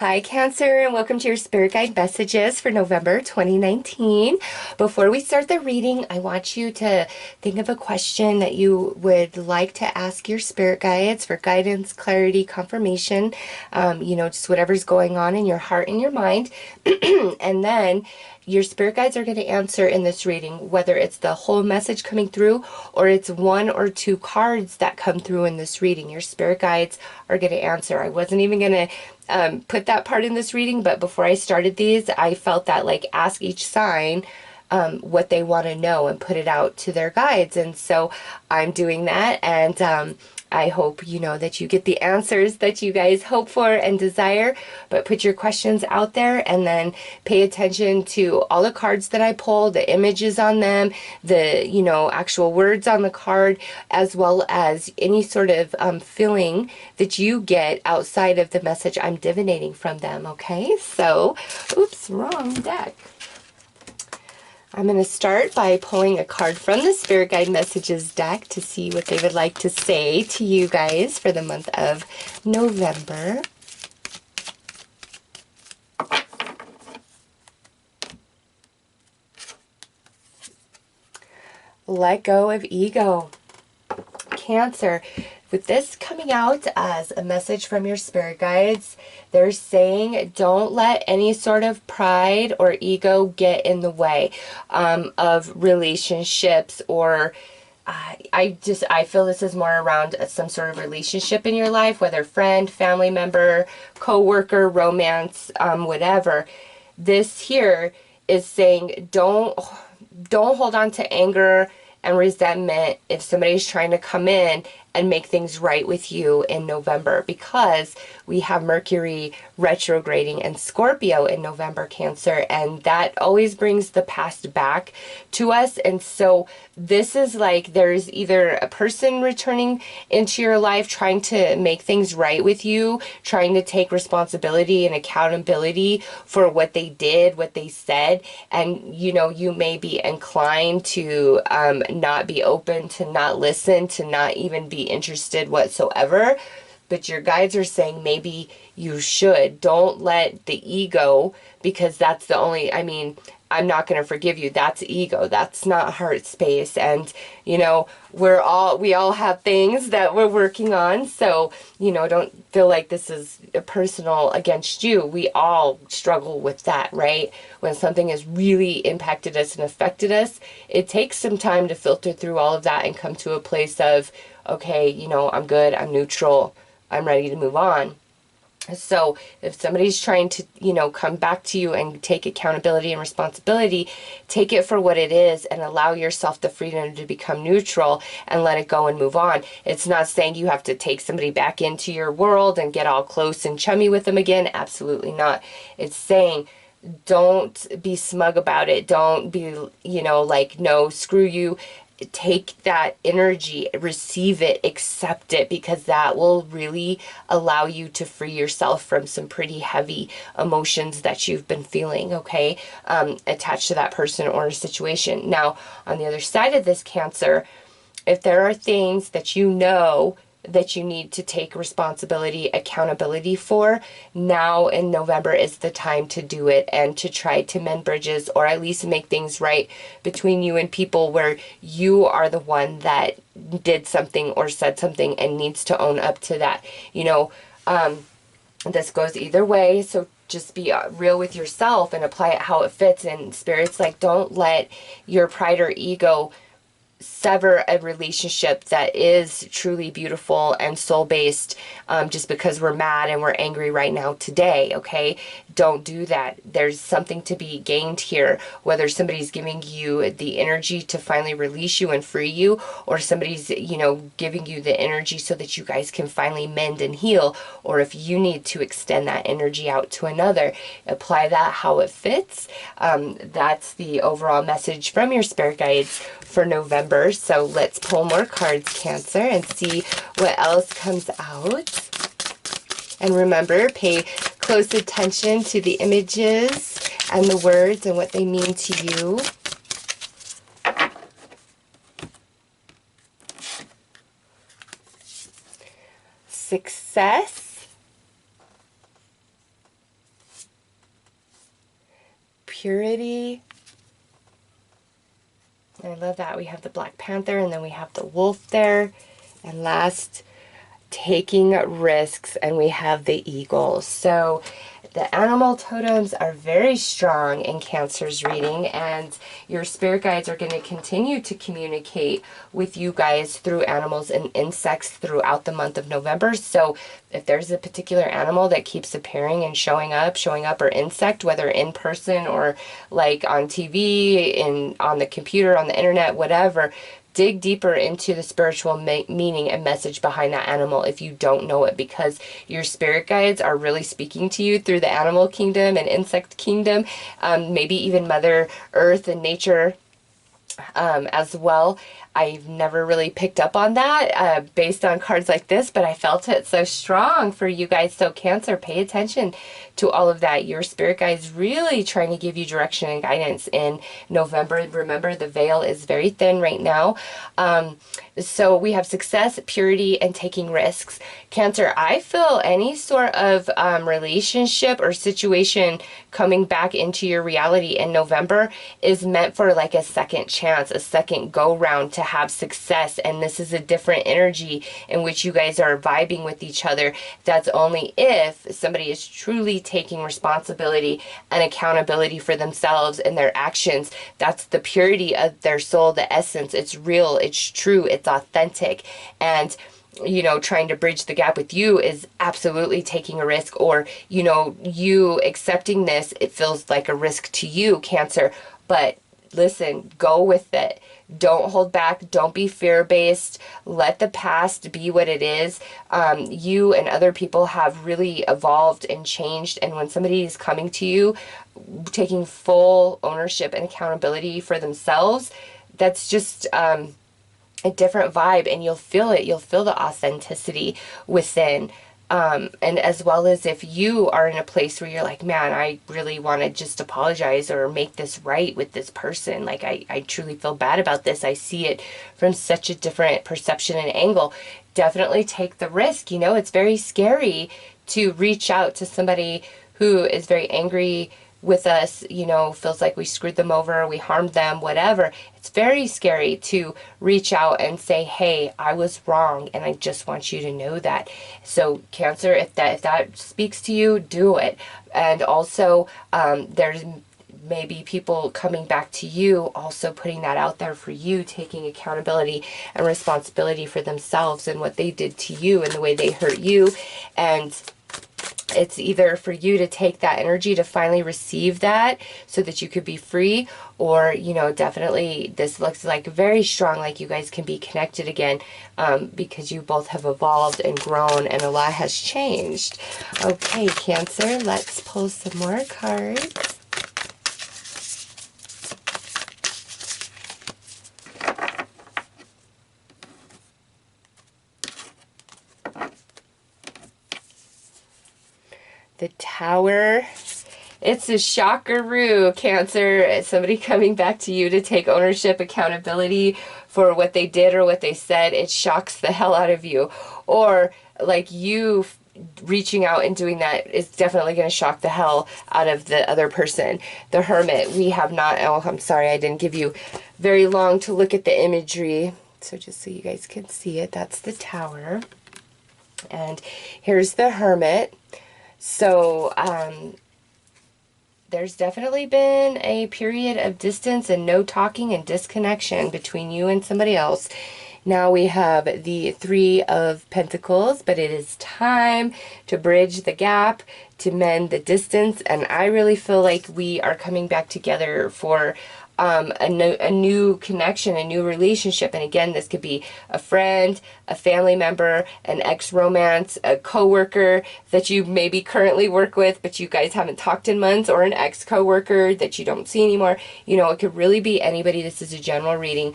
Hi, Cancer, and welcome to your Spirit Guide messages for November 2019. Before we start the reading, I want you to think of a question that you would like to ask your spirit guides for guidance, clarity, confirmation, just whatever's going on in your heart and your mind. And then your spirit guides are going to answer in this reading, whether it's the whole message coming through or it's one or two cards that come through in this reading. Your spirit guides are going to answer. I wasn't even going to put that part in this reading, but before I started these, I felt that like ask each sign what they want to know and put it out to their guides. And so I'm doing that, and I hope that you get the answers that you guys hope for and desire. But put your questions out there, and then pay attention to all the cards that I pull, the images on them, the actual words on the card, as well as any sort of feeling that you get outside of the message I'm divinating from them. Okay, so oops, wrong deck. I'm going to start by pulling a card from the Spirit Guide Messages deck to see what they would like to say to you guys for the month of November. Let go of ego. Cancer, with this coming out as a message from your spirit guides, they're saying don't let any sort of pride or ego get in the way of relationships, or I feel this is more around some sort of relationship in your life, whether friend, family member, co-worker, romance, whatever. This here is saying don't hold on to anger and resentment if somebody's trying to come in and make things right with you in November, because we have Mercury retrograding and Scorpio in November, Cancer, and that always brings the past back to us. And so this is like there's either a person returning into your life trying to make things right with you, trying to take responsibility and accountability for what they did, what they said, and you may be inclined to not be open, to not listen, to not even be interested whatsoever. But your guides are saying maybe you should. Don't let the ego, because that's the only, I'm not going to forgive you. That's ego. That's not heart space. And, we all have things that we're working on. So, don't feel like this is personal against you. We all struggle with that, right? When something has really impacted us and affected us, it takes some time to filter through all of that and come to a place of, okay, I'm good. I'm neutral. I'm ready to move on. So if somebody's trying to, come back to you and take accountability and responsibility, take it for what it is and allow yourself the freedom to become neutral and let it go and move on. It's not saying you have to take somebody back into your world and get all close and chummy with them again. Absolutely not. It's saying don't be smug about it. Don't be, like, no, screw you. Take that energy, receive it, accept it, because that will really allow you to free yourself from some pretty heavy emotions that you've been feeling, okay, attached to that person or a situation. Now, on the other side of this, Cancer, if there are things that that you need to take responsibility, accountability for, now in November is the time to do it and to try to mend bridges, or at least make things right between you and people where you are the one that did something or said something and needs to own up to that. This goes either way, so just be real with yourself and apply it how it fits. And Spirit's like, don't let your pride or ego sever a relationship that is truly beautiful and soul-based, just because we're mad and we're angry right now today, okay? Don't do that. There's something to be gained here, whether somebody's giving you the energy to finally release you and free you, or somebody's, giving you the energy so that you guys can finally mend and heal, or if you need to extend that energy out to another, apply that how it fits. That's the overall message from your spirit guides for November. So let's pull more cards, Cancer, and see what else comes out. And remember, pay close attention to the images and the words and what they mean to you. Success. purity. I love that. We have the Black Panther, and then we have the wolf there. And last, taking risks, and we have the eagle. So the animal totems are very strong in Cancer's reading, and your spirit guides are going to continue to communicate with you guys through animals and insects throughout the month of November. So if there's a particular animal that keeps appearing and showing up, or insect, whether in person or like on TV, on the computer, on the internet, whatever, dig deeper into the spiritual meaning and message behind that animal if you don't know it, because your spirit guides are really speaking to you through the animal kingdom and insect kingdom, maybe even Mother Earth and nature as well. I've never really picked up on that based on cards like this, but I felt it so strong for you guys. So Cancer, pay attention to all of that. Your spirit guides really trying to give you direction and guidance in November. Remember, the veil is very thin right now. So we have success, purity, and taking risks. Cancer, I feel any sort of relationship or situation coming back into your reality in November is meant for like a second chance, a second go round to have success. And this is a different energy in which you guys are vibing with each other. That's only if somebody is truly taking responsibility and accountability for themselves and their actions. That's the purity of their soul, the essence. It's real, it's true, it's authentic. And you know, trying to bridge the gap with you is absolutely taking a risk, or, you know, you accepting this, it feels like a risk to you, Cancer. But listen, go with it. Don't hold back. Don't be fear-based. Let the past be what it is. You and other people have really evolved and changed. And when somebody is coming to you, taking full ownership and accountability for themselves, that's just a different vibe, and you'll feel it. You'll feel the authenticity within. And as well as if you are in a place where you're like, man, I really want to just apologize or make this right with this person. Like, I truly feel bad about this. I see it from such a different perception and angle. Definitely take the risk. You know, it's very scary to reach out to somebody who is very angry with us, you know, feels like we screwed them over, we harmed them, whatever. It's very scary to reach out and say, hey, I was wrong, and I just want you to know that. So Cancer, if that speaks to you, do it. And also, there's maybe people coming back to you, also putting that out there for you, taking accountability and responsibility for themselves and what they did to you and the way they hurt you. And it's either for you to take that energy to finally receive that so that you could be free, or, you know, definitely this looks like very strong, like you guys can be connected again, because you both have evolved and grown and a lot has changed. Okay, Cancer, let's pull some more cards. The Tower. It's a shockaroo, Cancer. It's somebody coming back to you to take ownership, accountability for what they did or what they said. It shocks the hell out of you. Or like you reaching out and doing that is definitely going to shock the hell out of the other person. The Hermit. We have not, oh, I'm sorry, I didn't give you very long to look at the imagery. So just so you guys can see it, that's the Tower. And here's the Hermit. So, there's definitely been a period of distance and no talking and disconnection between you and somebody else. Now we have the Three of Pentacles, but it is time to bridge the gap, to mend the distance, and I really feel like we are coming back together for a new connection, a new relationship. And again, this could be a friend, a family member, an ex-romance, a coworker that you maybe currently work with, but you guys haven't talked in months, or an ex-coworker that you don't see anymore. You know, it could really be anybody. This is a general reading.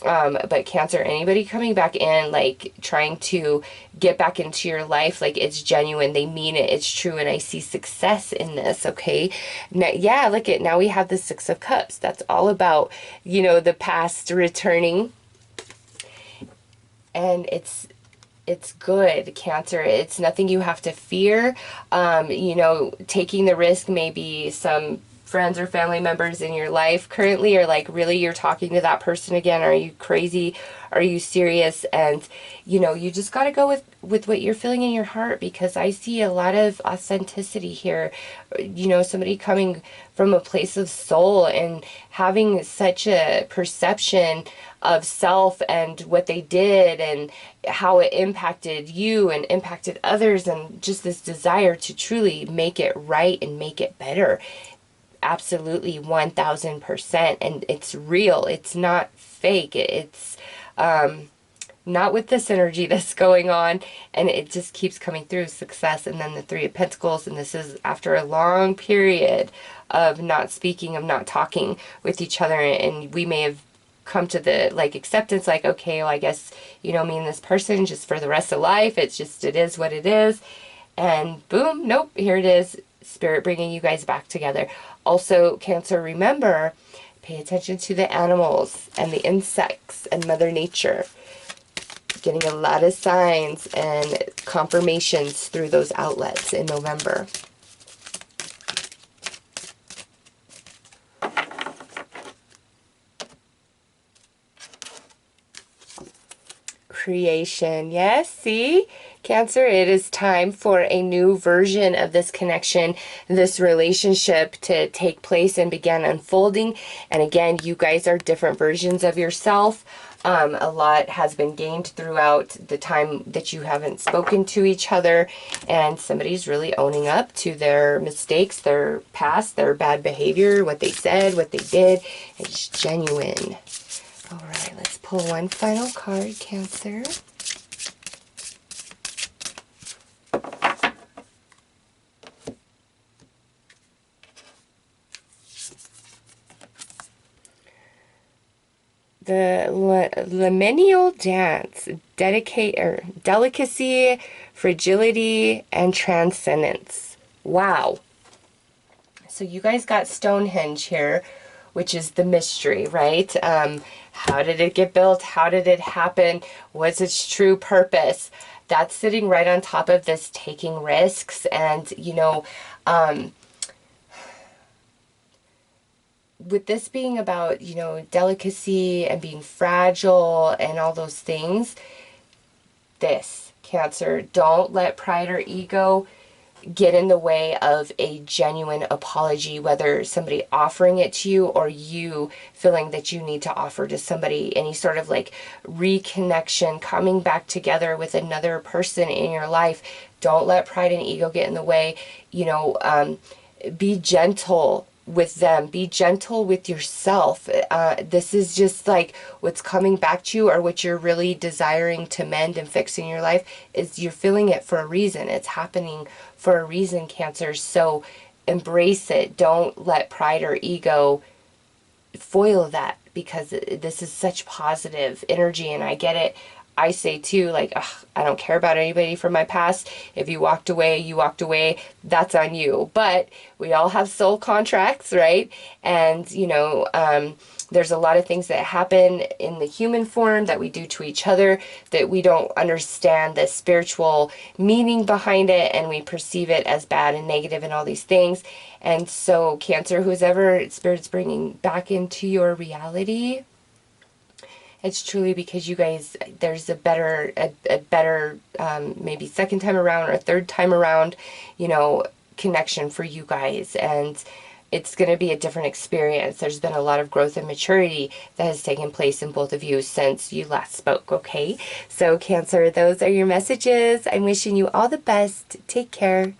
But Cancer, anybody coming back in, like trying to get back into your life, like it's genuine, they mean it, it's true, and I see success in this, okay? Now, yeah, look at, now we have the Six of Cups. That's all about, you know, the past returning. And it's good, Cancer. It's nothing you have to fear. You know, taking the risk, maybe some friends or family members in your life currently are like, really, you're talking to that person again? Are you crazy? Are you serious? And, you know, you just got to go with what you're feeling in your heart, because I see a lot of authenticity here. You know, somebody coming from a place of soul and having such a perception of self and what they did and how it impacted you and impacted others, and just this desire to truly make it right and make it better. Absolutely 1000%. And it's real. It's not fake. It's not with this energy that's going on, and it just keeps coming through. Success, and then the Three of Pentacles, and this is after a long period of not speaking, of not talking with each other, and we may have come to the like acceptance, like, okay, well, I guess, you know, me and this person just for the rest of life, it's just, it is what it is. And boom, nope, here it is, Spirit bringing you guys back together. Also, Cancer, remember, pay attention to the animals and the insects and Mother Nature. Getting a lot of signs and confirmations through those outlets in November. Creation. Yes, see? Cancer, it is time for a new version of this connection, this relationship to take place and begin unfolding. And again, you guys are different versions of yourself. A lot has been gained throughout the time that you haven't spoken to each other, and somebody's really owning up to their mistakes, their past, their bad behavior, what they said, what they did. It's genuine. All right, let's pull one final card, Cancer. The liminal dance, delicacy, fragility, and transcendence. Wow. So you guys got Stonehenge here, which is the mystery, right? How did it get built? How did it happen? What's its true purpose? That's sitting right on top of this taking risks. And, you know, with this being about, you know, delicacy and being fragile and all those things, this, Cancer, don't let pride or ego get in the way of a genuine apology, whether somebody offering it to you or you feeling that you need to offer to somebody any sort of like reconnection, coming back together with another person in your life. Don't let pride and ego get in the way. You know, be gentle with them. Be gentle with yourself. This is just like what's coming back to you, or what you're really desiring to mend and fix in your life, is you're feeling it for a reason. It's happening for a reason, Cancer. So embrace it. Don't let pride or ego foil that, because this is such positive energy. And I get it. I say too, like, ugh, I don't care about anybody from my past. If you walked away, you walked away. That's on you. But we all have soul contracts, right? And, you know, there's a lot of things that happen in the human form that we do to each other that we don't understand the spiritual meaning behind it, and we perceive it as bad and negative and all these things. And so, Cancer, whoever Spirit's bringing back into your reality, it's truly because you guys, there's a better, maybe second time around or third time around, you know, connection for you guys. And it's going to be a different experience. There's been a lot of growth and maturity that has taken place in both of you since you last spoke, okay? So, Cancer, those are your messages. I'm wishing you all the best. Take care.